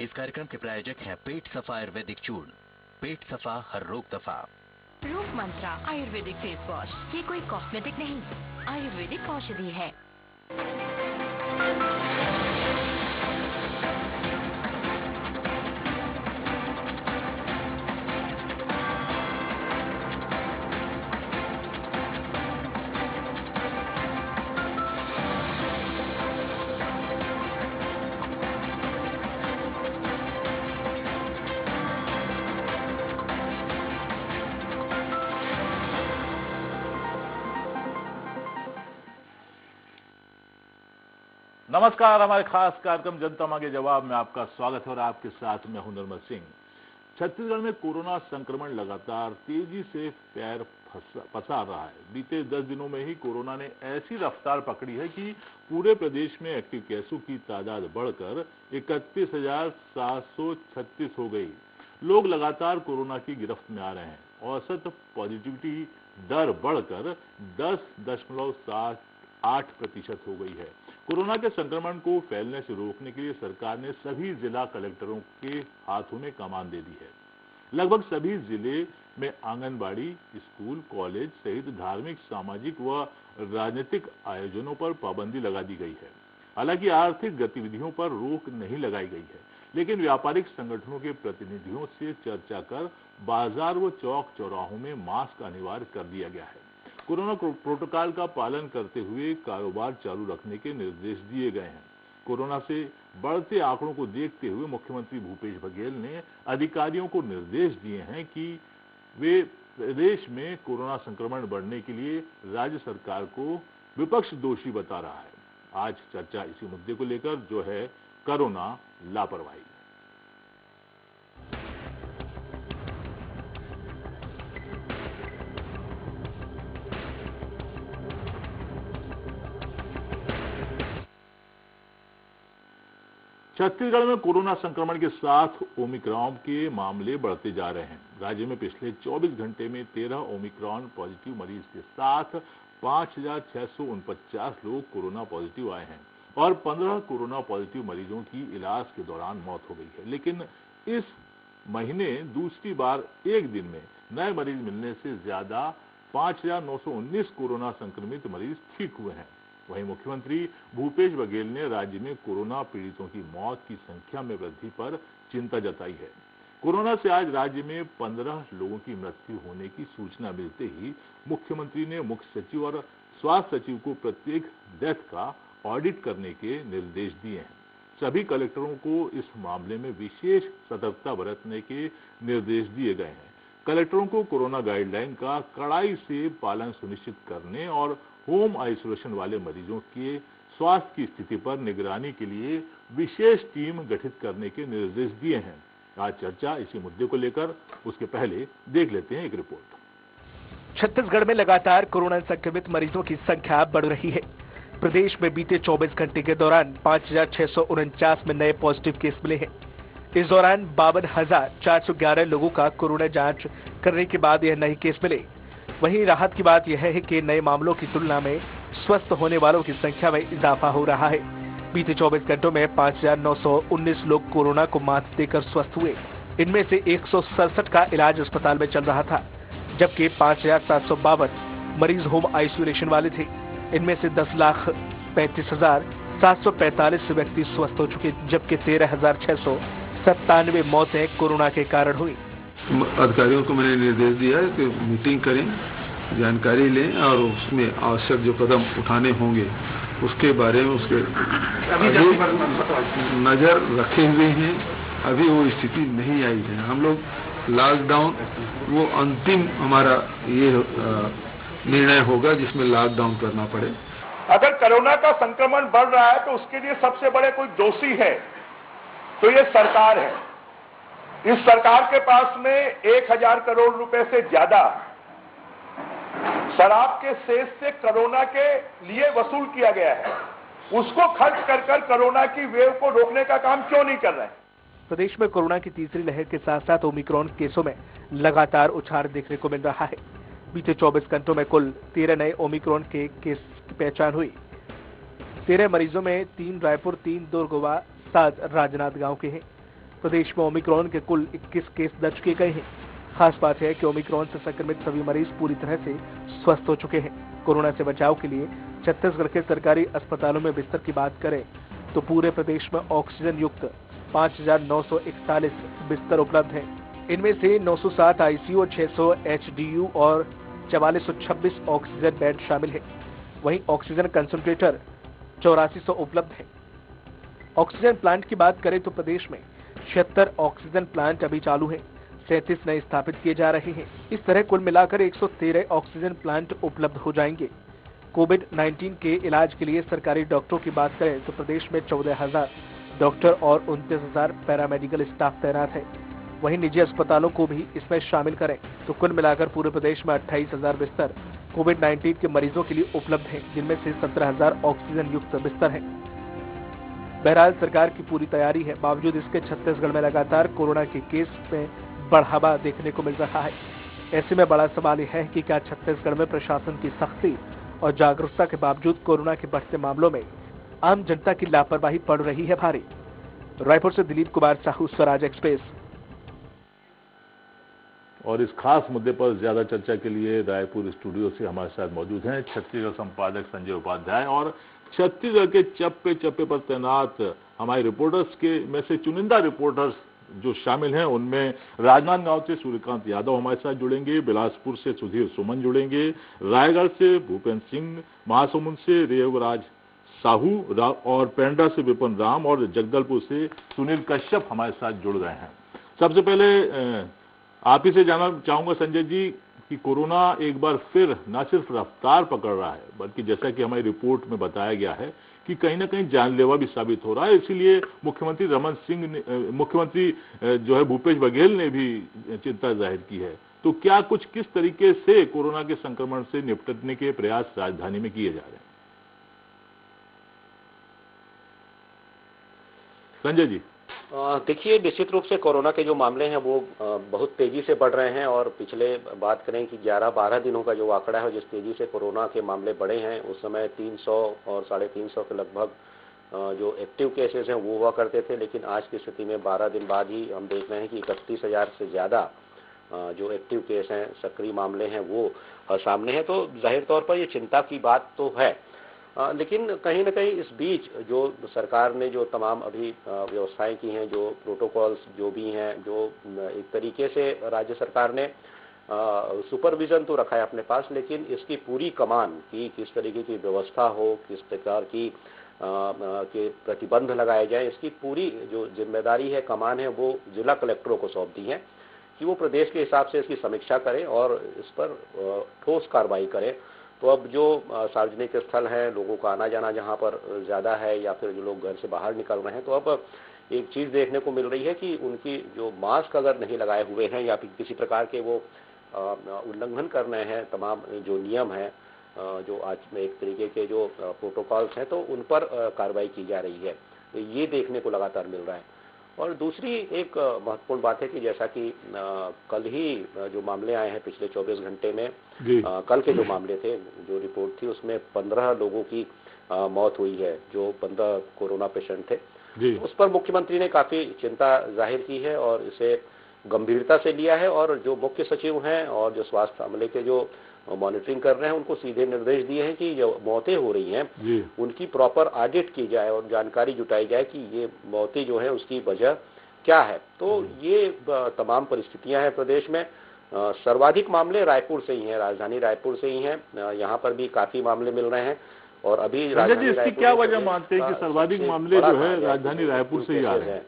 इस कार्यक्रम के प्रायोजक हैं पेट सफा आयुर्वेदिक चूर्ण। पेट सफा हर रोग दफा। रूप मंत्रा आयुर्वेदिक फेस वॉश, ये कोई कॉस्मेटिक नहीं, आयुर्वेदिक औषधि है। नमस्कार, हमारे खास कार्यक्रम जनता मांगे जवाब में आपका स्वागत है और आपके साथ मैं हूं निर्मल सिंह। छत्तीसगढ़ में कोरोना संक्रमण लगातार तेजी से पैर पसार रहा है। बीते 10 दिनों में ही कोरोना ने ऐसी रफ्तार पकड़ी है कि पूरे प्रदेश में एक्टिव केसों की तादाद बढ़कर 31,736 हो गई। लोग लगातार कोरोना की गिरफ्त में आ रहे हैं। औसत पॉजिटिविटी दर बढ़कर 10.78% हो गई है। कोरोना के संक्रमण को फैलने से रोकने के लिए सरकार ने सभी जिला कलेक्टरों के हाथों में कमान दे दी है। लगभग सभी जिले में आंगनबाड़ी, स्कूल, कॉलेज सहित धार्मिक, सामाजिक व राजनीतिक आयोजनों पर पाबंदी लगा दी गई है। हालांकि आर्थिक गतिविधियों पर रोक नहीं लगाई गई है, लेकिन व्यापारिक संगठनों के प्रतिनिधियों से चर्चा कर बाजार व चौक चौराहों में मास्क अनिवार्य कर दिया गया है। कोरोना प्रोटोकॉल का पालन करते हुए कारोबार चालू रखने के निर्देश दिए गए हैं। कोरोना से बढ़ते आंकड़ों को देखते हुए मुख्यमंत्री भूपेश बघेल ने अधिकारियों को निर्देश दिए हैं कि वे प्रदेश में कोरोना संक्रमण बढ़ने के लिए राज्य सरकार को विपक्ष दोषी बता रहा है। आज चर्चा इसी मुद्दे को लेकर जो है कोरोना लापरवाही। छत्तीसगढ़ में कोरोना संक्रमण के साथ ओमिक्रॉन के मामले बढ़ते जा रहे हैं। राज्य में पिछले 24 घंटे में 13 ओमिक्रॉन पॉजिटिव मरीज के साथ 5,649 लोग कोरोना पॉजिटिव आए हैं और 15 कोरोना पॉजिटिव मरीजों की इलाज के दौरान मौत हो गई है। लेकिन इस महीने दूसरी बार एक दिन में नए मरीज मिलने से ज्यादा 5,919 कोरोना संक्रमित मरीज ठीक हुए हैं। वहीं मुख्यमंत्री भूपेश बघेल ने राज्य में कोरोना पीड़ितों की मौत की संख्या में वृद्धि पर चिंता जताई है। कोरोना से आज राज्य में 15 लोगों की मृत्यु होने की सूचना मिलते ही मुख्यमंत्री ने मुख्य सचिव और स्वास्थ्य सचिव को प्रत्येक डेथ का ऑडिट करने के निर्देश दिए हैं। सभी कलेक्टरों को इस मामले में विशेष सतर्कता बरतने के निर्देश दिए गए हैं। कलेक्टरों को कोरोना गाइडलाइन का कड़ाई से पालन सुनिश्चित करने और होम आइसोलेशन वाले मरीजों के स्वास्थ्य की स्थिति पर निगरानी के लिए विशेष टीम गठित करने के निर्देश दिए हैं। आज चर्चा इसी मुद्दे को लेकर, उसके पहले देख लेते हैं एक रिपोर्ट। छत्तीसगढ़ में लगातार कोरोना संक्रमित मरीजों की संख्या बढ़ रही है। प्रदेश में बीते 24 घंटे के दौरान 5,649 में नए पॉजिटिव केस मिले हैं। इस दौरान 52,411 लोगों का कोरोना जांच करने के बाद यह नए केस मिले। वहीं राहत की बात यह है कि नए मामलों की तुलना में स्वस्थ होने वालों की संख्या में इजाफा हो रहा है। बीते 24 घंटों में 5,919 लोग कोरोना को मात देकर स्वस्थ हुए। इनमें से 167 का इलाज अस्पताल में चल रहा था, जबकि 5,752 मरीज होम आइसोलेशन वाले थे। इनमें से 10,35,745 व्यक्ति स्वस्थ हो चुके, जबकि 13,697 मौतें कोरोना के कारण हुई। अधिकारियों को मैंने निर्देश दिया है कि मीटिंग करें, जानकारी लें और उसमें आवश्यक जो कदम उठाने होंगे उसके बारे में उसके नजर रखे हुए हैं। अभी वो स्थिति नहीं आई है। हम लोग लॉकडाउन वो अंतिम हमारा ये निर्णय होगा जिसमें लॉकडाउन करना पड़े। अगर कोरोना का संक्रमण बढ़ रहा है तो उसके लिए सबसे बड़े कोई दोषी है तो ये सरकार है। इस सरकार के पास में 1,000 करोड़ रुपए से ज्यादा शराब के सेस से कोरोना के लिए वसूल किया गया है। उसको खर्च कर कोरोना की वेव को रोकने का काम क्यों नहीं कर रहे हैं? प्रदेश में कोरोना की तीसरी लहर के साथ साथ ओमिक्रॉन केसों में लगातार उछाल देखने को मिल रहा है। बीते 24 घंटों में कुल 13 नए ओमिक्रॉन के केस की पहचान हुई। 13 मरीजों में 3 रायपुर, 3 दुर्ग व 7 राजनांदगांव के हैं। प्रदेश में ओमिक्रॉन के कुल 21 केस दर्ज किए गए हैं। खास बात है कि ओमिक्रॉन से संक्रमित सभी मरीज पूरी तरह से स्वस्थ हो चुके हैं। कोरोना से बचाव के लिए छत्तीसगढ़ के सरकारी अस्पतालों में बिस्तर की बात करें तो पूरे प्रदेश में ऑक्सीजन युक्त 5,941 बिस्तर उपलब्ध हैं। इनमें से 907 आईसीयू और 600 एचडीयू और 4426 ऑक्सीजन बेड शामिल हैं। वहीं ऑक्सीजन कंसंट्रेटर 8400 उपलब्ध हैं। ऑक्सीजन प्लांट की बात करें तो प्रदेश में 76 ऑक्सीजन प्लांट अभी चालू हैं। 37 नए स्थापित किए जा रहे हैं। इस तरह कुल मिलाकर 113 ऑक्सीजन प्लांट उपलब्ध हो जाएंगे। कोविड-19 के इलाज के लिए सरकारी डॉक्टरों की बात करें तो प्रदेश में 14,000 डॉक्टर और 29,000 पैरामेडिकल स्टाफ तैनात है। वहीं निजी अस्पतालों को भी इसमें शामिल करें तो कुल मिलाकर पूरे प्रदेश में 28,000 बिस्तर कोविड-19 के मरीजों के लिए उपलब्ध हैं, जिनमें से 17,000 ऑक्सीजन युक्त बिस्तर हैं। बहरहाल सरकार की पूरी तैयारी है। बावजूद इसके छत्तीसगढ़ में लगातार कोरोना के केस में बढ़ावा देखने को मिल रहा है। ऐसे में बड़ा सवाल यह है कि क्या छत्तीसगढ़ में प्रशासन की सख्ती और जागरूकता के बावजूद कोरोना के बढ़ते मामलों में आम जनता की लापरवाही पड़ रही है भारी। रायपुर से दिलीप कुमार साहू, स्वराज एक्सप्रेस। और इस खास मुद्दे पर ज्यादा चर्चा के लिए रायपुर स्टूडियो से हमारे साथ मौजूद हैं छत्तीसगढ़ संपादक संजय उपाध्याय और छत्तीसगढ़ के चप्पे चप्पे पर तैनात हमारे रिपोर्टर्स के में से चुनिंदा रिपोर्टर्स जो शामिल हैं। उनमें राजनांदगांव से सूर्यकांत यादव हमारे साथ जुड़ेंगे, बिलासपुर से सुधीर सुमन जुड़ेंगे, रायगढ़ से भूपेंद्र सिंह, महासमुंद से रेवराज साहू और पेंड्रा से विपिन राम और जगदलपुर से सुनील कश्यप हमारे साथ जुड़ गए हैं। सबसे पहले आप ही से जानना चाहूंगा संजय जी कि कोरोना एक बार फिर न सिर्फ रफ्तार पकड़ रहा है बल्कि जैसा कि हमारी रिपोर्ट में बताया गया है कि कहीं ना कहीं जानलेवा भी साबित हो रहा है। इसीलिए मुख्यमंत्री रमन सिंह ने मुख्यमंत्री जो है भूपेश बघेल ने भी चिंता जाहिर की है। तो क्या कुछ किस तरीके से कोरोना के संक्रमण से निपटने के प्रयास राजधानी में किए जा रहे हैं? संजय जी। देखिए, निश्चित रूप से कोरोना के जो मामले हैं वो बहुत तेजी से बढ़ रहे हैं और पिछले बात करें कि 11-12 दिनों का जो आंकड़ा है जिस तेजी से कोरोना के मामले बढ़े हैं उस समय 300 और 350 के लगभग जो एक्टिव केसेस हैं वो हुआ करते थे, लेकिन आज की स्थिति में 12 दिन बाद ही हम देख रहे हैं कि 31,000 से ज़्यादा जो एक्टिव केस हैं, सक्रिय मामले हैं वो सामने हैं। तो जाहिर तौर पर ये चिंता की बात तो है, लेकिन कहीं ना कहीं इस बीच जो सरकार ने जो तमाम अभी व्यवस्थाएं की हैं, जो प्रोटोकॉल्स जो भी हैं, जो एक तरीके से राज्य सरकार ने सुपरविजन तो रखा है अपने पास, लेकिन इसकी पूरी कमान की किस तरीके की व्यवस्था हो, किस प्रकार की के प्रतिबंध लगाए जाए, इसकी पूरी जो जिम्मेदारी है, कमान है, वो जिला कलेक्टरों को सौंप दी है कि वो प्रदेश के हिसाब से इसकी समीक्षा करें और इस पर ठोस कार्रवाई करें। तो अब जो सार्वजनिक स्थल है, लोगों का आना जाना जहाँ पर ज़्यादा है या फिर जो लोग घर से बाहर निकल रहे हैं, तो अब एक चीज़ देखने को मिल रही है कि उनकी जो मास्क अगर नहीं लगाए हुए हैं या फिर किसी प्रकार के वो उल्लंघन कर रहे हैं तमाम जो नियम हैं, जो आज में एक तरीके के जो प्रोटोकॉल्स हैं, तो उन पर कार्रवाई की जा रही है। तो ये देखने को लगातार मिल रहा है। और दूसरी एक महत्वपूर्ण बात है कि जैसा कि कल ही जो मामले आए हैं पिछले 24 घंटे में, कल के जो मामले थे, जो रिपोर्ट थी उसमें 15 लोगों की मौत हुई है, जो 15 कोरोना पेशेंट थे। उस पर मुख्यमंत्री ने काफी चिंता जाहिर की है और इसे गंभीरता से लिया है और जो मुख्य सचिव हैं और जो स्वास्थ्य अमले के जो मॉनिटरिंग कर रहे हैं उनको सीधे निर्देश दिए हैं कि जो मौतें हो रही हैं उनकी प्रॉपर ऑडिट की जाए और जानकारी जुटाई जाए कि ये मौतें जो है उसकी वजह क्या है। तो ये तमाम परिस्थितियां हैं प्रदेश में। सर्वाधिक मामले रायपुर से ही हैं, राजधानी रायपुर से ही हैं। यहाँ पर भी काफी मामले मिल रहे हैं और अभी इसकी क्या वजह मानते हैं कि सर्वाधिक मामले जो है राजधानी रायपुर से ही आ रहे हैं?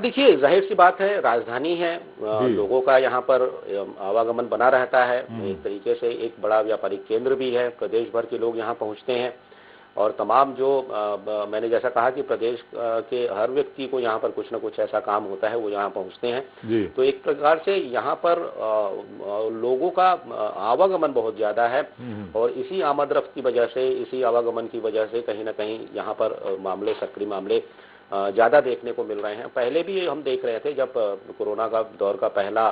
देखिए, जाहिर सी बात है, राजधानी है, लोगों का यहाँ पर आवागमन बना रहता है। एक तरीके से एक बड़ा व्यापारिक केंद्र भी है, प्रदेश भर के लोग यहाँ पहुँचते हैं और तमाम जो मैंने जैसा कहा कि प्रदेश के हर व्यक्ति को यहाँ पर कुछ न कुछ ऐसा काम होता है, वो यहाँ पहुँचते हैं। तो एक प्रकार से यहाँ पर लोगों का आवागमन बहुत ज्यादा है और इसी आमद रफ्त की वजह से, इसी आवागमन की वजह से कहीं ना कहीं यहाँ पर मामले, सक्रिय मामले ज्यादा देखने को मिल रहे हैं। पहले भी हम देख रहे थे जब कोरोना का दौर का पहला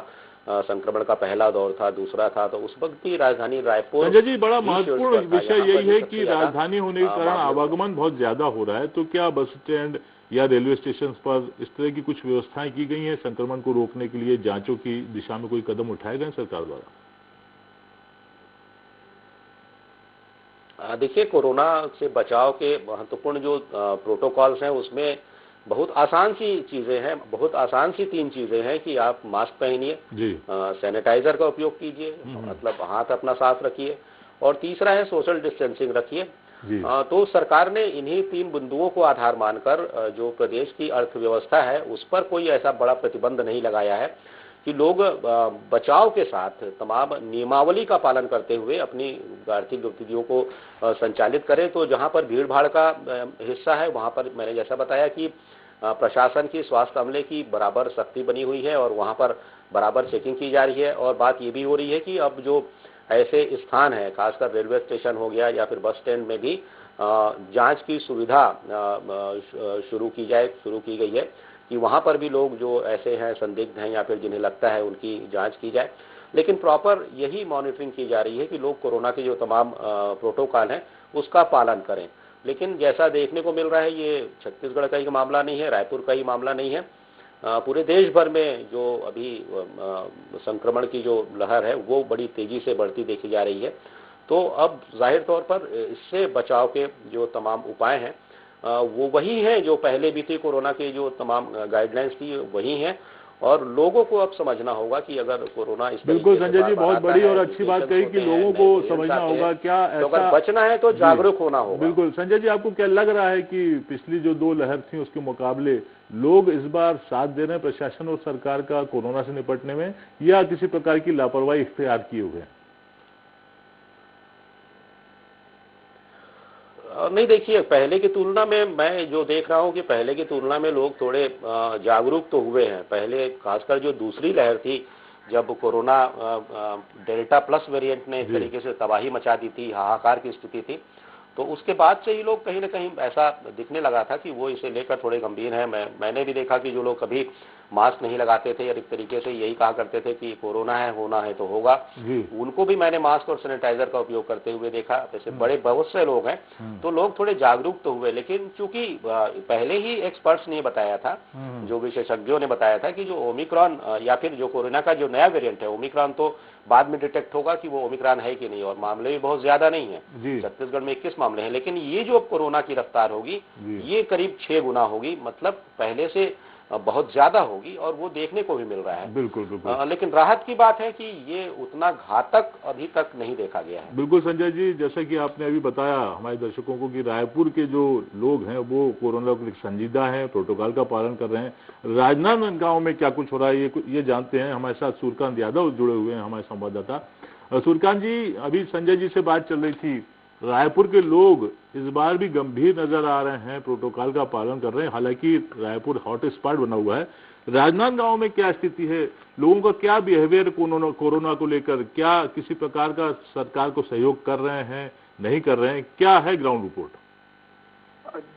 संक्रमण का पहला दौर था, दूसरा था, तो उस वक्त भी राजधानी रायपुर। संजय जी, बड़ा महत्वपूर्ण विषय यही है कि राजधानी होने के कारण आवागमन बहुत ज्यादा हो रहा है, तो क्या बस स्टैंड या रेलवे स्टेशन पर इस तरह की कुछ व्यवस्थाएं की गई हैं संक्रमण को रोकने के लिए, जांचों की दिशा में कोई कदम उठाए गए सरकार द्वारा? देखिए, कोरोना से बचाव के महत्वपूर्ण जो प्रोटोकॉल्स हैं उसमें बहुत आसान सी चीजें हैं, बहुत आसान सी 3 चीजें हैं कि आप मास्क पहनिए, सैनिटाइजर का उपयोग कीजिए, मतलब हाथ अपना साफ रखिए, और तीसरा है सोशल डिस्टेंसिंग रखिए। तो सरकार ने इन्हीं 3 बिंदुओं को आधार मानकर जो प्रदेश की अर्थव्यवस्था है उस पर कोई ऐसा बड़ा प्रतिबंध नहीं लगाया है कि लोग बचाव के साथ तमाम नियमावली का पालन करते हुए अपनी आर्थिक गतिविधियों को संचालित करें। तो जहां पर भीड़ भाड़ का हिस्सा है वहां पर मैंने जैसा बताया कि प्रशासन की, स्वास्थ्य अमले की बराबर सख्ती बनी हुई है और वहां पर बराबर चेकिंग की जा रही है। और बात ये भी हो रही है कि अब जो ऐसे स्थान है, खासकर रेलवे स्टेशन हो गया या फिर बस स्टैंड में भी जांच की सुविधा शुरू की गई है कि वहां पर भी लोग जो ऐसे हैं, संदिग्ध हैं या फिर जिन्हें लगता है, उनकी जांच की जाए। लेकिन प्रॉपर यही मॉनिटरिंग की जा रही है कि लोग कोरोना के जो तमाम प्रोटोकॉल हैं उसका पालन करें। लेकिन जैसा देखने को मिल रहा है, ये छत्तीसगढ़ का ही मामला नहीं है, रायपुर का ही मामला नहीं है, पूरे देश भर में जो अभी संक्रमण की जो लहर है वो बड़ी तेजी से बढ़ती देखी जा रही है। तो अब जाहिर तौर पर इससे बचाव के जो तमाम उपाय हैं वो वही हैं जो पहले भी थी, कोरोना के जो तमाम गाइडलाइंस थी वही हैं, और लोगों को अब समझना होगा कि अगर कोरोना इस बिल्कुल संजय जी, बहुत बड़ी और अच्छी बात कही कि लोगों को समझना होगा क्या ऐसा, तो अगर बचना है तो जागरूक होना होगा। बिल्कुल संजय जी, आपको क्या लग रहा है कि पिछली जो 2 लहर थी उसके मुकाबले लोग इस बार साथ दे रहे हैं प्रशासन और सरकार का कोरोना से निपटने में, या किसी प्रकार की लापरवाही इख्तियार किए हुए हैं? नहीं, देखिए, पहले की तुलना में मैं जो देख रहा हूं कि पहले की तुलना में लोग थोड़े जागरूक तो हुए हैं। पहले खासकर जो दूसरी लहर थी, जब कोरोना डेल्टा प्लस वेरिएंट ने इस तरीके से तबाही मचा दी थी, हाहाकार की स्थिति थी, तो उसके बाद से ही लोग कहीं ना कहीं ऐसा दिखने लगा था कि वो इसे लेकर थोड़े गंभीर हैं। मैंने भी देखा कि जो लोग कभी मास्क नहीं लगाते थे और एक तरीके से यही कहा करते थे कि कोरोना है, होना है तो होगा, उनको भी मैंने मास्क और सैनिटाइजर का उपयोग करते हुए देखा। जैसे बड़े बहुत से लोग हैं, तो लोग थोड़े जागरूक तो हुए। लेकिन चूंकि पहले ही एक्सपर्ट्स ने बताया था, जो विशेषज्ञों ने बताया था कि जो ओमिक्रॉन या फिर जो कोरोना का जो नया वेरिएंट है, ओमिक्रॉन तो बाद में डिटेक्ट होगा कि वो ओमिक्रॉन है कि नहीं, और मामले भी बहुत ज्यादा नहीं है, छत्तीसगढ़ में 21 मामले हैं। लेकिन ये जो कोरोना की रफ्तार होगी ये करीब 6 गुना होगी, मतलब पहले से बहुत ज्यादा होगी, और वो देखने को भी मिल रहा है। बिल्कुल बिल्कुल। लेकिन राहत की बात है कि ये उतना घातक अभी तक नहीं देखा गया है। बिल्कुल संजय जी, जैसा कि आपने अभी बताया हमारे दर्शकों को कि रायपुर के जो लोग हैं वो कोरोना को संजीदा हैं, प्रोटोकॉल का पालन कर रहे हैं। राजनांदगांव में क्या कुछ हो रहा है ये जानते हैं। हमारे साथ सूर्यकांत यादव जुड़े हुए हैं, हमारे संवाददाता। सूर्यकांत जी, अभी संजय जी से बात चल रही थी, रायपुर के लोग इस बार भी गंभीर नजर आ रहे हैं, प्रोटोकॉल का पालन कर रहे हैं। हालांकि रायपुर हॉट स्पॉट बना हुआ है। राजनांदगांव में क्या स्थिति है, लोगों का क्या बिहेवियर कोरोना को लेकर, क्या किसी प्रकार का सरकार को सहयोग कर रहे हैं, नहीं कर रहे हैं, क्या है ग्राउंड रिपोर्ट?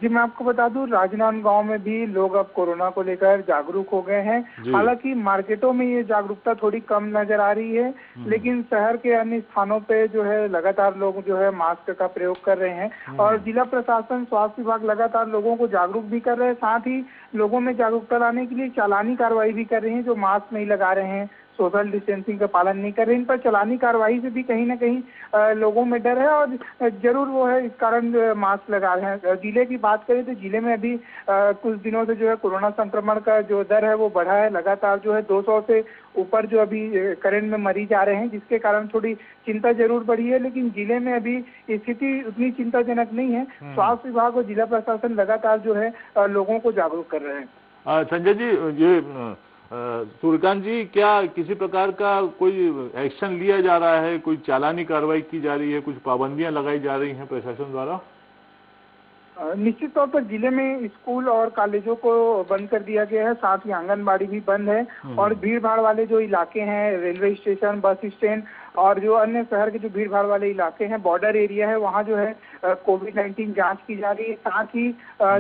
जी, मैं आपको बता दूं, राजनांदगांव में भी लोग अब कोरोना को लेकर जागरूक हो गए हैं। हालांकि मार्केटों में ये जागरूकता थोड़ी कम नजर आ रही है, लेकिन शहर के अन्य स्थानों पे जो है लगातार लोग जो है मास्क का प्रयोग कर रहे हैं, और जिला प्रशासन, स्वास्थ्य विभाग लगातार लोगों को जागरूक भी कर रहे हैं। साथ ही लोगों में जागरूकता लाने के लिए चालानी कार्रवाई भी कर रही है। जो मास्क नहीं लगा रहे हैं, सोशल डिस्टेंसिंग का पालन नहीं कर रहे, इन पर चालानी कार्रवाई से भी कहीं ना कहीं लोगों में डर है, और जरूर वो है इस कारण मास्क लगा रहे हैं। जिले की बात करें तो जिले में अभी कुछ दिनों से जो है कोरोना संक्रमण का जो दर है वो बढ़ा है। लगातार जो है 200 से ऊपर जो अभी करंट में मरीज आ रहे हैं, जिसके कारण थोड़ी चिंता जरूर बढ़ी है। लेकिन जिले में अभी स्थिति उतनी चिंताजनक नहीं है। स्वास्थ्य विभाग और जिला प्रशासन लगातार जो है लोगों को जागरूक कर रहे हैं। संजय जी, ये सूर्यकांत जी, क्या किसी प्रकार का कोई एक्शन लिया जा रहा है, कोई चालानी कार्रवाई की जा रही है, कुछ पाबंदियां लगाई जा रही हैं प्रशासन द्वारा? निश्चित तौर पर जिले में स्कूल और कॉलेजों को बंद कर दिया गया है, साथ ही आंगनबाड़ी भी बंद है, और भीड़ भाड़ वाले जो इलाके हैं, रेलवे स्टेशन, बस स्टैंड, और जो अन्य शहर के जो भीड़ भाड़ वाले इलाके हैं, बॉर्डर एरिया है, वहाँ जो है कोविड-19 जांच की जा रही है। साथ ही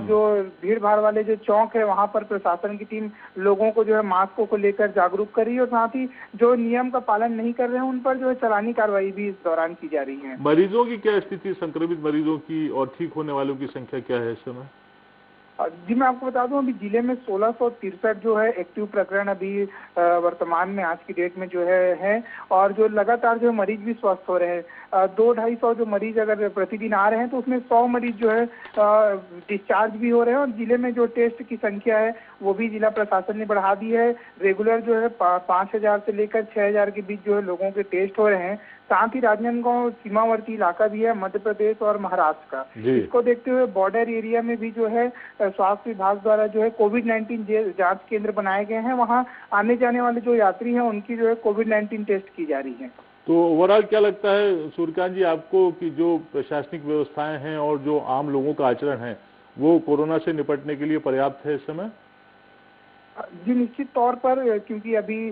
जो भीड़ भाड़ वाले जो चौक है वहाँ पर प्रशासन की टीम लोगों को जो है मास्कों को लेकर जागरूक कर रही है और साथ ही जो नियम का पालन नहीं कर रहे हैं उन पर जो है चालानी कार्रवाई भी इस दौरान की जा रही है। मरीजों की क्या स्थिति, संक्रमित मरीजों की और ठीक होने वालों की संख्या क्या है इस समय? जी मैं आपको बता दूं, अभी जिले में 1663 जो है एक्टिव प्रकरण अभी वर्तमान में आज की डेट में जो है और जो लगातार जो मरीज भी स्वस्थ हो रहे हैं। 200-250 जो मरीज अगर प्रतिदिन आ रहे हैं तो उसमें 100 मरीज जो है डिस्चार्ज भी हो रहे हैं और जिले में जो टेस्ट की संख्या है वो भी जिला प्रशासन ने बढ़ा दी है। रेगुलर जो है 5000 से लेकर 6000 के बीच जो है लोगों के टेस्ट हो रहे हैं। साथ ही राजनांदगांव सीमावर्ती इलाका भी है मध्य प्रदेश और महाराष्ट्र का। इसको देखते हुए बॉर्डर एरिया में भी जो है स्वास्थ्य विभाग द्वारा जो है कोविड-19 जांच केंद्र बनाए गए हैं। वहां आने जाने वाले जो यात्री हैं उनकी जो है कोविड-19 टेस्ट की जा रही है। तो ओवरऑल क्या लगता है सूर्यकांत जी आपको कि जो प्रशासनिक व्यवस्थाएं हैं और जो आम लोगों का आचरण है वो कोरोना से निपटने के लिए पर्याप्त है इस समय? जी निश्चित तौर पर, क्योंकि अभी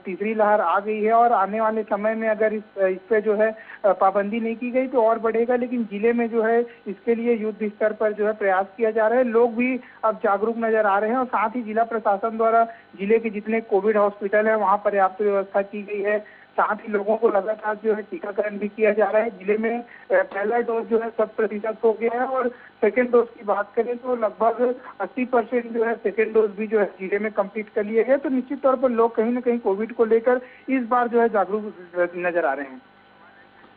तीसरी लहर आ गई है और आने वाले समय में अगर इस पे जो है पाबंदी नहीं की गई तो और बढ़ेगा, लेकिन जिले में जो है इसके लिए युद्ध स्तर पर जो है प्रयास किया जा रहा है। लोग भी अब जागरूक नजर आ रहे हैं और साथ ही जिला प्रशासन द्वारा जिले के जितने कोविड हॉस्पिटल है वहाँ पर्याप्त व्यवस्था की गई है। साथ ही लोगों को लगातार जो है टीकाकरण भी किया जा रहा है। जिले में पहला डोज जो है 100% हो गया है और सेकेंड डोज की बात करें तो लगभग 80% जो है सेकेंड डोज भी जो है जिले में कंप्लीट कर लिए गए। तो निश्चित तौर पर लोग कहीं न कहीं कोविड को लेकर इस बार जो है जागरूक नजर आ रहे हैं।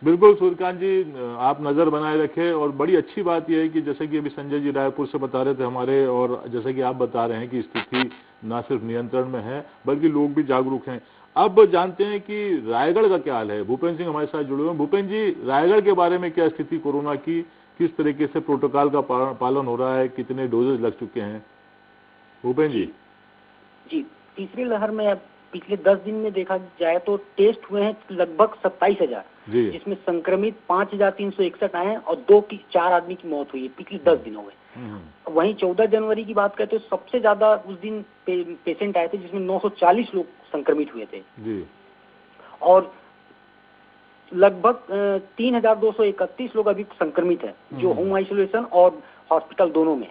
बिल्कुल सूर्यकांत जी, आप नजर बनाए रखें और बड़ी अच्छी बात यह है कि जैसे कि अभी संजय जी रायपुर से बता रहे थे हमारे, और जैसे कि आप बता रहे हैं कि स्थिति न सिर्फ नियंत्रण में है बल्कि लोग भी जागरूक हैं। अब जानते हैं कि रायगढ़ का क्या हाल है। भूपेंद्र सिंह हमारे साथ जुड़े हुए हैं। भूपेंद्र जी, रायगढ़ के बारे में क्या स्थिति कोरोना की, किस तरीके से प्रोटोकॉल का पालन हो रहा है, कितने डोजेज लग चुके हैं? भूपेंद्र जी। जी, तीसरी लहर में अब पिछले 10 दिन में देखा जाए तो टेस्ट हुए हैं लगभग 27,000, जिसमें संक्रमित 5,361 आए हैं और 4 आदमी की मौत हुई है पिछले 10 दिनों में। वहीं 14 जनवरी की बात करें तो सबसे ज्यादा उस दिन पेशेंट आए थे जिसमें 940 लोग संक्रमित हुए थे जी। और लगभग 3,231 लोग अभी संक्रमित है जो होम आइसोलेशन और हॉस्पिटल दोनों में।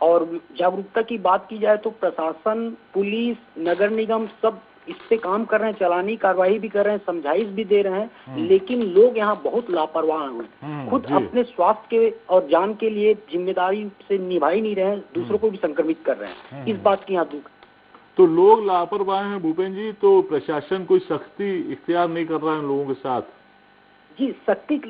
और जागरूकता की बात की जाए तो प्रशासन, पुलिस, नगर निगम सब इस पे काम कर रहे हैं, चालानी कार्रवाई भी कर रहे हैं, समझाइश भी दे रहे हैं, लेकिन लोग यहाँ बहुत लापरवाह हैं। खुद अपने स्वास्थ्य के और जान के लिए जिम्मेदारी से निभा ही नहीं रहे हैं, दूसरों को भी संक्रमित कर रहे हैं। इस बात की यहाँ दुख। तो लोग लापरवाह हैं भूपेंद्र जी, तो प्रशासन कोई सख्ती इख्तियार नहीं कर रहा है लोगों के साथ? जी, सख्ती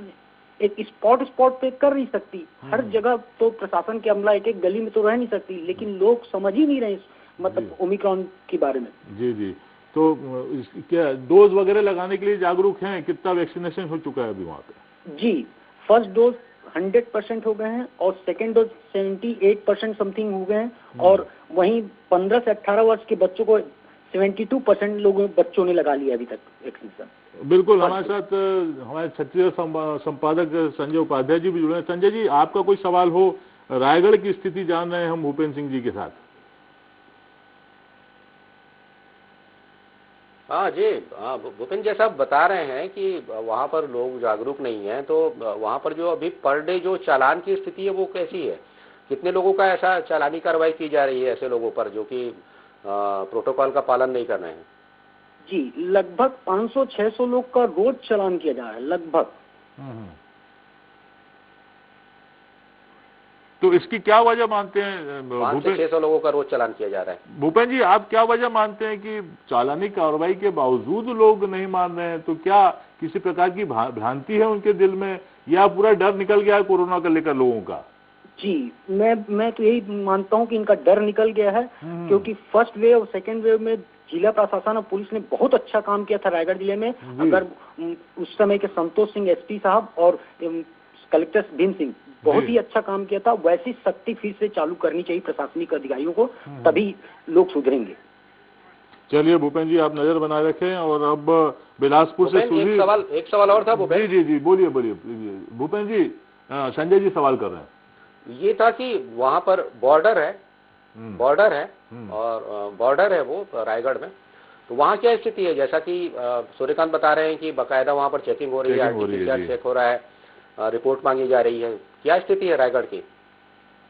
एक स्पॉट पे कर नहीं सकती, हर जगह तो प्रशासन के अमला एक गली में तो रह नहीं सकती, लेकिन लोग समझ ही नहीं रहे मतलब ओमिक्रॉन के बारे में। जी जी, तो क्या डोज वगैरह लगाने के लिए जागरूक हैं? कितना वैक्सीनेशन हो चुका है अभी वहाँ पे? जी, फर्स्ट डोज 100% हो गए हैं और सेकेंड डोज 78% समथिंग हो गए हैं और वहीं 15 से 18 वर्ष के बच्चों को 72% बच्चों ने लगा लिया अभी तक वैक्सीनेशन। बिल्कुल, हमारे साथ हमारे छत्तीसगढ़ संपादक संजय उपाध्याय जी भी जुड़े हैं। संजय जी, आपका कोई सवाल हो? रायगढ़ की स्थिति जान रहे हैं हम भूपेंद्र सिंह जी के साथ। हाँ जी, भूपेंद्र जैसा बता रहे हैं कि वहाँ पर लोग जागरूक नहीं हैं, तो वहाँ पर जो अभी पर डे जो चालान की स्थिति है वो कैसी है? कितने लोगों का ऐसा चालानी कार्रवाई की जा रही है ऐसे लोगों पर जो कि प्रोटोकॉल का पालन नहीं कर रहे हैं? जी, लगभग 500-600 लोग का रोज चालान किया जा रहा है लगभग। तो इसकी क्या वजह मानते हैं? 500-600 लोगों का रोज चालान किया जा रहा है। भूपेंद्र जी, आप क्या वजह मानते हैं कि चालानी कार्रवाई के बावजूद लोग नहीं मान रहे हैं? तो क्या किसी प्रकार की भ्रांति है उनके दिल में या पूरा डर निकल गया है कोरोना को लेकर लोगों का? जी, मैं तो यही मानता हूं कि इनका डर निकल गया है, क्योंकि फर्स्ट वेव और सेकेंड वेव में जिला प्रशासन और पुलिस ने बहुत अच्छा काम किया था रायगढ़ जिले में। अगर उस समय के संतोष सिंह एसपी साहब और कलेक्टर भीम सिंह बहुत ही अच्छा काम किया था, वैसी सख्ती फिर से चालू करनी चाहिए प्रशासनिक अधिकारियों को, तभी लोग सुधरेंगे। चलिए भूपेंद्र जी, आप नजर बनाए रखें। और अब बिलासपुर से एक सवाल और था भूपेंद्र। जी जी, बोलिए भूपेंद्र जी। संजय जी सवाल कर रहे हैं। ये था कि वहाँ पर बॉर्डर है और बॉर्डर है वो रायगढ़ में, तो वहाँ क्या स्थिति है? जैसा कि सूर्यकांत बता रहे हैं कि बाकायदा वहाँ पर चेकिंग हो रही है, आरटीपीसीआर चेक हो रहा है, रिपोर्ट मांगी जा रही है, क्या स्थिति है रायगढ़ की?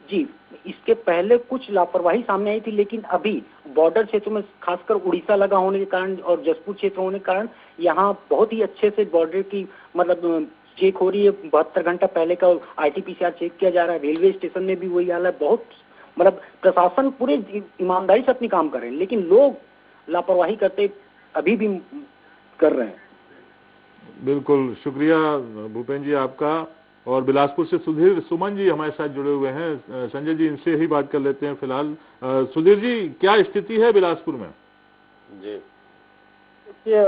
जी, इसके पहले कुछ लापरवाही सामने आई थी, लेकिन अभी बॉर्डर क्षेत्रों में खासकर उड़ीसा लगा होने के कारण और जसपुर क्षेत्र होने के कारण यहाँ बहुत ही अच्छे से बॉर्डर की मतलब चेक हो रही है। 72 घंटा पहले का आरटीपीसीआर चेक किया जा रहा है। रेलवे स्टेशन में भी वही हाल है। बहुत मतलब प्रशासन पूरे ईमानदारी से अपनी काम कर रहे हैं, लेकिन लोग लापरवाही करते अभी भी कर रहे हैं। बिल्कुल, शुक्रिया भूपेन जी आपका। और बिलासपुर से सुधीर सुमन जी हमारे साथ जुड़े हुए हैं। संजय जी इनसे ही बात कर लेते हैं फिलहाल। सुधीर जी, क्या स्थिति है बिलासपुर में? जी देखिए,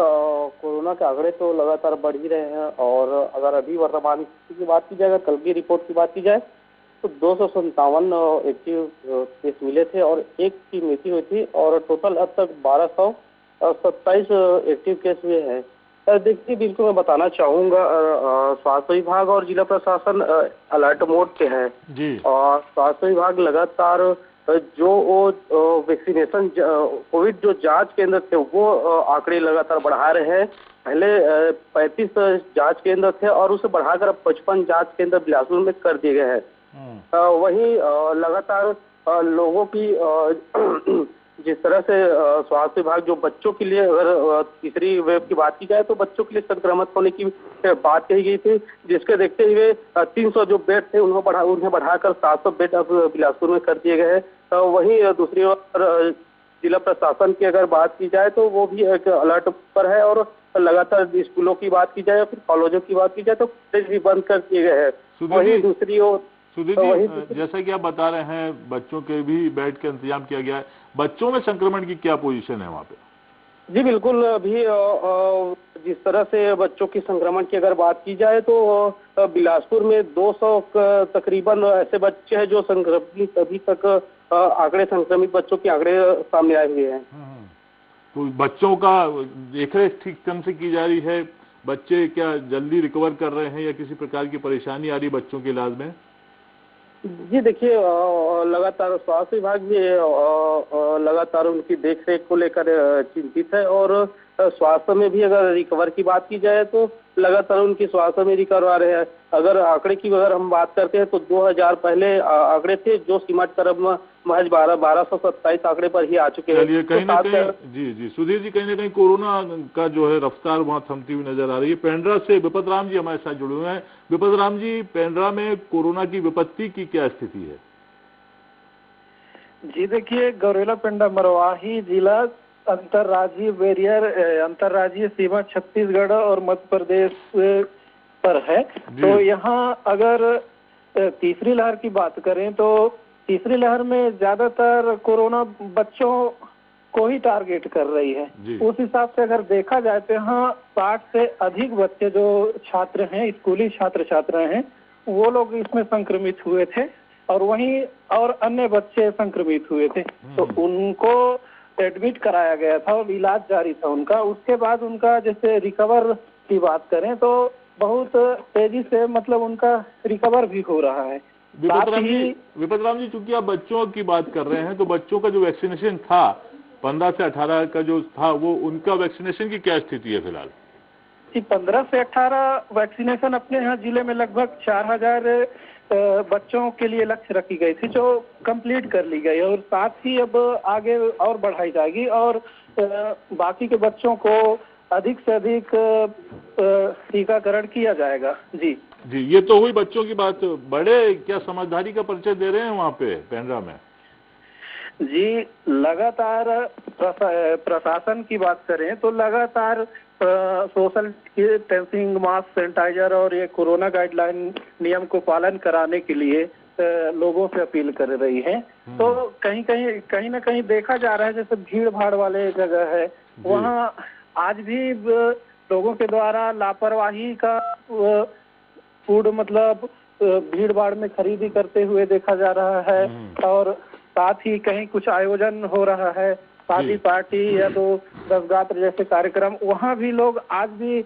कोरोना के आंकड़े तो लगातार बढ़ ही रहे हैं और अगर अभी वर्तमान स्थिति की बात की जाए, अगर कल की रिपोर्ट की बात की जाए तो 257 एक्टिव केस मिले थे और एक की मृत्यु हुई थी और टोटल अब तक 1227 एक्टिव केस हुए हैं। देखिए, बिल्कुल मैं बताना चाहूँगा, स्वास्थ्य विभाग और जिला प्रशासन अलर्ट मोड पे है जी। और स्वास्थ्य विभाग लगातार जो वैक्सीनेशन कोविड जो जांच केंद्र थे वो आंकड़े लगातार बढ़ा रहे हैं। पहले 35 जांच केंद्र थे और उसे बढ़ाकर अब 55 जांच केंद्र बिलासपुर में कर दिए गए हैं। वहीं लगातार लोगों की जिस तरह से स्वास्थ्य विभाग जो बच्चों के लिए, अगर तीसरी वेव की बात की जाए तो बच्चों के लिए संक्रमित होने की बात कही गई थी, जिसके देखते हुए 300 जो बेड थे उन्हें बढ़ाकर 700 बेड अब बिलासपुर में कर दिए गए हैं। वहीं दूसरी ओर जिला प्रशासन की अगर बात की जाए तो वो भी एक अलर्ट पर है और लगातार स्कूलों की बात की जाए या फिर कॉलेजों की बात की जाए तो कॉलेज भी बंद कर दिए गए हैं। वहीं दूसरी ओर सुधीर जी, जैसा कि आप बता रहे हैं बच्चों के भी बेड का इंतजाम किया गया है, बच्चों में संक्रमण की क्या पोजीशन है वहाँ पे? जी बिल्कुल, अभी जिस तरह से बच्चों की संक्रमण की अगर बात की जाए तो बिलासपुर में 200 तकरीबन ऐसे बच्चे हैं जो संक्रमित अभी तक आंकड़े संक्रमित बच्चों के आंकड़े सामने आए हुए हैं। तो बच्चों का देखरेख ठीक ढंग से की जा रही है? बच्चे क्या जल्दी रिकवर कर रहे हैं या किसी प्रकार की परेशानी आ रही है बच्चों के इलाज में? जी देखिए, लगातार स्वास्थ्य विभाग भी लगातार उनकी देखरेख को लेकर चिंतित है और स्वास्थ्य में भी अगर रिकवर की बात की जाए तो लगातार उनकी स्वास्थ्य में रिकवर आ रहे हैं। अगर आंकड़े की अगर हम बात करते हैं तो 2000 पहले आंकड़े थे जो सिमट कर महज 1227 आंकड़े पर ही आ चुके हैं। चलिए, कहीं ना कहीं जी सुधीर जी, कहीं ना कहीं कोरोना का जो है रफ्तार वहाँ थमती हुई नजर आ रही है। पेंड्रा से विपत राम जी हमारे साथ जुड़े हुए हैं। विपत राम जी, पेंड्रा में कोरोना की विपत्ति की क्या स्थिति है? जी देखिए, गौरेला पेंडा मरवाही जिला अंतर्राज्यीय बैरियर अंतर्राज्यीय सीमा छत्तीसगढ़ और मध्य प्रदेश पर है। तो यहाँ अगर तीसरी लहर की बात करें तो तीसरी लहर में ज्यादातर कोरोना बच्चों को ही टारगेट कर रही है। उस हिसाब से अगर देखा जाए तो यहाँ 60 से अधिक बच्चे जो छात्र हैं, स्कूली छात्र छात्रा हैं, वो लोग इसमें संक्रमित हुए थे और वहीं और अन्य बच्चे संक्रमित हुए थे। तो उनको एडमिट कराया गया था और इलाज जारी था उनका। उसके बाद उनका जैसे रिकवर की बात करें तो बहुत तेजी से मतलब उनका रिकवर भी हो रहा है। विपत राम जी, चूंकि आप बच्चों की बात कर रहे हैं तो बच्चों का जो वैक्सीनेशन था 15 से 18 का जो था वो उनका वैक्सीनेशन की क्या स्थिति है फिलहाल? 15 से 18 वैक्सीनेशन अपने यहाँ जिले में लगभग 4000 बच्चों के लिए लक्ष्य रखी गई थी जो कंप्लीट कर ली गई और साथ ही अब आगे और बढ़ाई जाएगी और बाकी के बच्चों को अधिक से अधिक टीकाकरण किया जाएगा। जी, ये तो हुई बच्चों की बात। बड़े क्या समझदारी का परिचय दे रहे हैं वहाँ पे पेंड्रा में? जी, लगातार प्रशासन की बात करें तो लगातार सोशल डिस्टेंसिंग, मास्क, सैनिटाइजर और ये कोरोना गाइडलाइन नियम को पालन कराने के लिए लोगों से अपील कर रही है। तो कहीं ना कहीं देखा जा रहा है जैसे भीड़ भाड़ वाले जगह है वहाँ आज भी लोगों के द्वारा लापरवाही का फूड मतलब भीड़ भाड़ में खरीदी करते हुए देखा जा रहा है और साथ ही कहीं कुछ आयोजन हो रहा है, शादी पार्टी या तो 10 गात्र जैसे कार्यक्रम, वहाँ भी लोग आज भी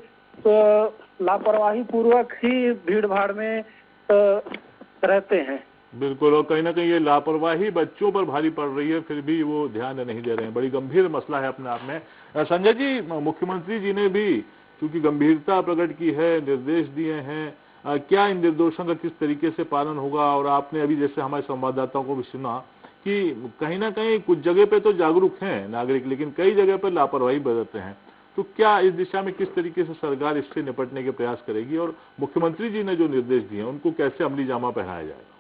लापरवाही पूर्वक ही भीड़ भाड़ में रहते हैं। बिल्कुल, और कहीं ना कहीं ये लापरवाही बच्चों पर भारी पड़ रही है, फिर भी वो ध्यान नहीं दे रहे हैं। बड़ी गंभीर मसला है अपने आप में। संजय जी, मुख्यमंत्री जी ने भी क्योंकि गंभीरता प्रकट की है, निर्देश दिए हैं, क्या इन निर्देशों का किस तरीके से पालन होगा? और आपने अभी जैसे हमारे संवाददाताओं को भी सुना कि कहीं ना कहीं कुछ जगह पे तो जागरूक हैं नागरिक, लेकिन कई जगह पर लापरवाही बरतते हैं। तो क्या इस दिशा में किस तरीके से सरकार इससे निपटने के प्रयास करेगी, और मुख्यमंत्री जी ने जो निर्देश दिए हैं उनको कैसे अमली जामा पहनाया जाएगा?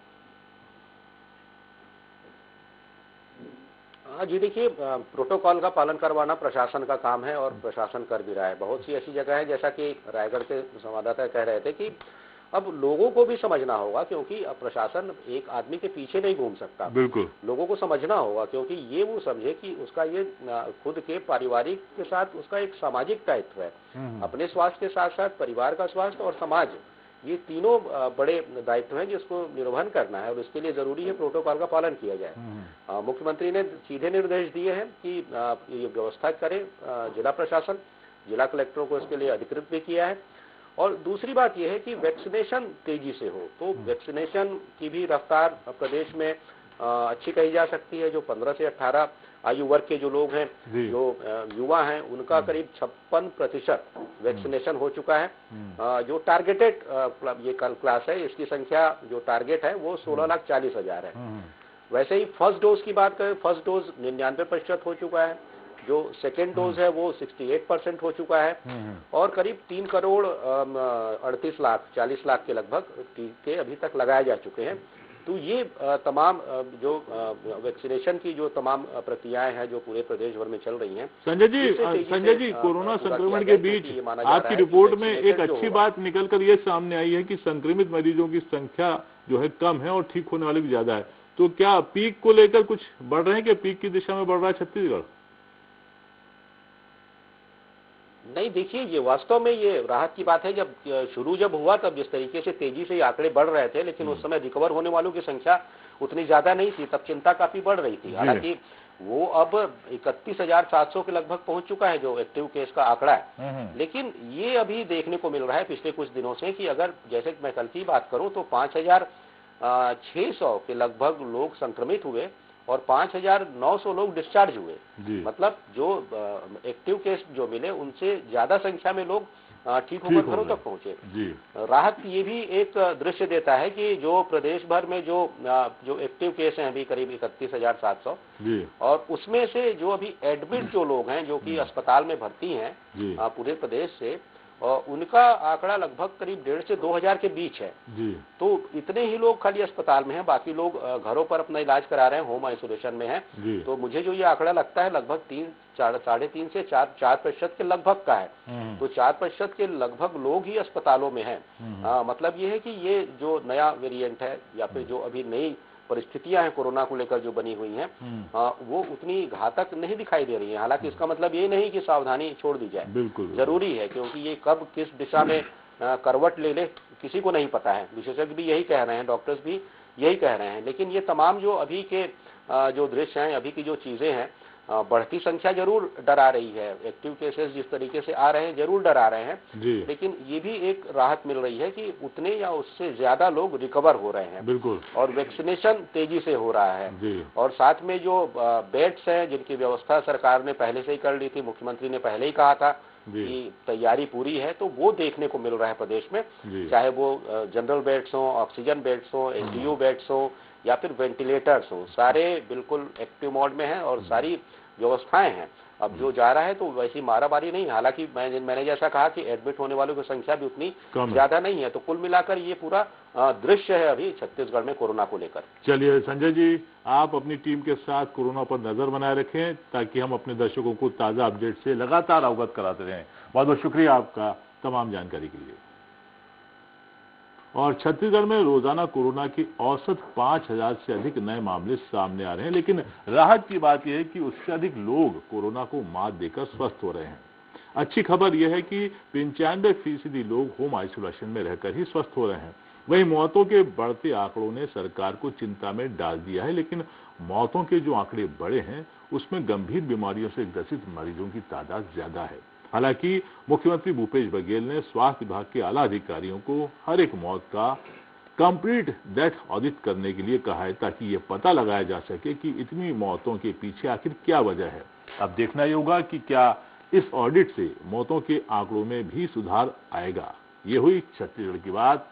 हाँ जी, देखिए, प्रोटोकॉल का पालन करवाना प्रशासन का काम है और प्रशासन कर भी रहा है। बहुत सी ऐसी जगह है, जैसा कि रायगढ़ के संवाददाता कह रहे थे, कि अब लोगों को भी समझना होगा, क्योंकि अब प्रशासन एक आदमी के पीछे नहीं घूम सकता। बिल्कुल, लोगों को समझना होगा, क्योंकि ये वो समझे कि उसका ये खुद के पारिवारिक के साथ उसका एक सामाजिक दायित्व है। अपने स्वास्थ्य के साथ साथ परिवार का स्वास्थ्य और समाज, ये तीनों बड़े दायित्व हैं जिसको निर्वहन करना है, और इसके लिए जरूरी है प्रोटोकॉल का पालन किया जाए। मुख्यमंत्री ने सीधे निर्देश दिए हैं कि ये व्यवस्था करे जिला प्रशासन, जिला कलेक्टरों को इसके लिए अधिकृत भी किया है। और दूसरी बात यह है कि वैक्सीनेशन तेजी से हो, तो वैक्सीनेशन की भी रफ्तार प्रदेश में अच्छी कही जा सकती है। जो 15 से 18 आयु वर्ग के जो लोग हैं, जो युवा हैं, उनका करीब 56% वैक्सीनेशन हो चुका है। जो टारगेटेड ये क्लास है, इसकी संख्या जो टारगेट है वो 16,40,000 है। वैसे ही फर्स्ट डोज की बात करें, फर्स्ट डोज 99% हो चुका है। जो सेकेंड डोज है वो 68% हो चुका है, और करीब 3 करोड़ 38 लाख 40 लाख के लगभग टीके अभी तक लगाए जा चुके हैं। तो ये तमाम जो वैक्सीनेशन की जो तमाम प्रक्रियाएं हैं जो पूरे प्रदेश भर में चल रही हैं। संजय जी, कोरोना संक्रमण के बीच आपकी रिपोर्ट में एक अच्छी बात निकलकर ये सामने आई है कि संक्रमित मरीजों की संख्या जो है कम है और ठीक होने वाले भी ज्यादा है। तो क्या पीक को लेकर कुछ बढ़ रहे हैं कि पीक की दिशा में बढ़ रहा है छत्तीसगढ़? नहीं, देखिए, ये वास्तव में ये राहत की बात है। जब शुरू हुआ तब जिस तरीके से तेजी से ये आंकड़े बढ़ रहे थे, लेकिन उस समय रिकवर होने वालों की संख्या उतनी ज्यादा नहीं थी, तब चिंता काफी बढ़ रही थी। हालांकि वो अब 31,700 के लगभग पहुंच चुका है जो एक्टिव केस का आंकड़ा है। लेकिन ये अभी देखने को मिल रहा है पिछले कुछ दिनों से कि अगर जैसे मैं कल की बात करूं तो 5,600 के लगभग लोग संक्रमित हुए और 5,900 लोग डिस्चार्ज हुए। मतलब जो एक्टिव केस जो मिले उनसे ज्यादा संख्या में लोग ठीक होकर घरों तक पहुंचे। राहत ये भी एक दृश्य देता है कि जो प्रदेश भर में जो एक्टिव केस हैं अभी करीब 31,700, और उसमें से जो अभी एडमिट जो लोग हैं जो कि अस्पताल में भर्ती हैं पूरे प्रदेश से, और उनका आंकड़ा लगभग करीब 1,500 से 2,000 के बीच है। तो इतने ही लोग खाली अस्पताल में हैं, बाकी लोग घरों पर अपना इलाज करा रहे हैं, होम आइसोलेशन में हैं। तो मुझे जो ये आंकड़ा लगता है लगभग 3-3.5 से 4% के लगभग का है। तो 4% के लगभग लोग ही अस्पतालों में हैं। मतलब ये है कि ये जो नया वेरिएंट है या फिर जो अभी नई परिस्थितियां हैं कोरोना को लेकर जो बनी हुई हैं, वो उतनी घातक नहीं दिखाई दे रही हैं। हालांकि इसका मतलब ये नहीं कि सावधानी छोड़ दी जाए, जरूरी है, क्योंकि ये कब किस दिशा में करवट ले ले किसी को नहीं पता है। विशेषज्ञ भी यही कह रहे हैं, डॉक्टर्स भी यही कह रहे हैं। लेकिन ये तमाम जो अभी के जो दृश्य हैं, अभी की जो चीजें हैं, बढ़ती संख्या जरूर डरा रही है। एक्टिव केसेस जिस तरीके से आ रहे हैं जरूर डरा रहे हैं, लेकिन ये भी एक राहत मिल रही है कि उतने या उससे ज्यादा लोग रिकवर हो रहे हैं। बिल्कुल, और वैक्सीनेशन तेजी से हो रहा है। और साथ में जो बेड्स हैं जिनकी व्यवस्था सरकार ने पहले से ही कर ली थी, मुख्यमंत्री ने पहले ही कहा था कि तैयारी पूरी है, तो वो देखने को मिल रहा है प्रदेश में। चाहे वो जनरल बेड्स हो, ऑक्सीजन बेड्स हो, एनटीयू बेड्स हो या फिर वेंटिलेटर्स हो, सारे बिल्कुल एक्टिव मोड में हैं और सारी व्यवस्थाएं हैं। अब जो जा रहा है तो वैसी मारामारी नहीं। हालांकि मैंने जैसा कहा कि एडमिट होने वालों की संख्या भी उतनी ज्यादा नहीं है। तो कुल मिलाकर ये पूरा दृश्य है अभी छत्तीसगढ़ में कोरोना को लेकर। चलिए संजय जी, आप अपनी टीम के साथ कोरोना पर नजर बनाए रखें ताकि हम अपने दर्शकों को ताजा अपडेट से लगातार अवगत कराते रहें। बहुत बहुत शुक्रिया आपका तमाम जानकारी के लिए। और छत्तीसगढ़ में रोजाना कोरोना की औसत 5,000 से अधिक नए मामले सामने आ रहे हैं, लेकिन राहत की बात यह है कि उससे अधिक लोग कोरोना को मात देकर स्वस्थ हो रहे हैं। अच्छी खबर यह है कि 95% लोग होम आइसोलेशन में रहकर ही स्वस्थ हो रहे हैं। वहीं मौतों के बढ़ते आंकड़ों ने सरकार को चिंता में डाल दिया है, लेकिन मौतों के जो आंकड़े बड़े हैं उसमें गंभीर बीमारियों से ग्रसित मरीजों की तादाद ज्यादा है। हालांकि मुख्यमंत्री भूपेश बघेल ने स्वास्थ्य विभाग के आला अधिकारियों को हर एक मौत का कंप्लीट डेथ ऑडिट करने के लिए कहा है, ताकि ये पता लगाया जा सके कि इतनी मौतों के पीछे आखिर क्या वजह है। अब देखना ये होगा कि क्या इस ऑडिट से मौतों के आंकड़ों में भी सुधार आएगा। ये हुई छत्तीसगढ़ की बात।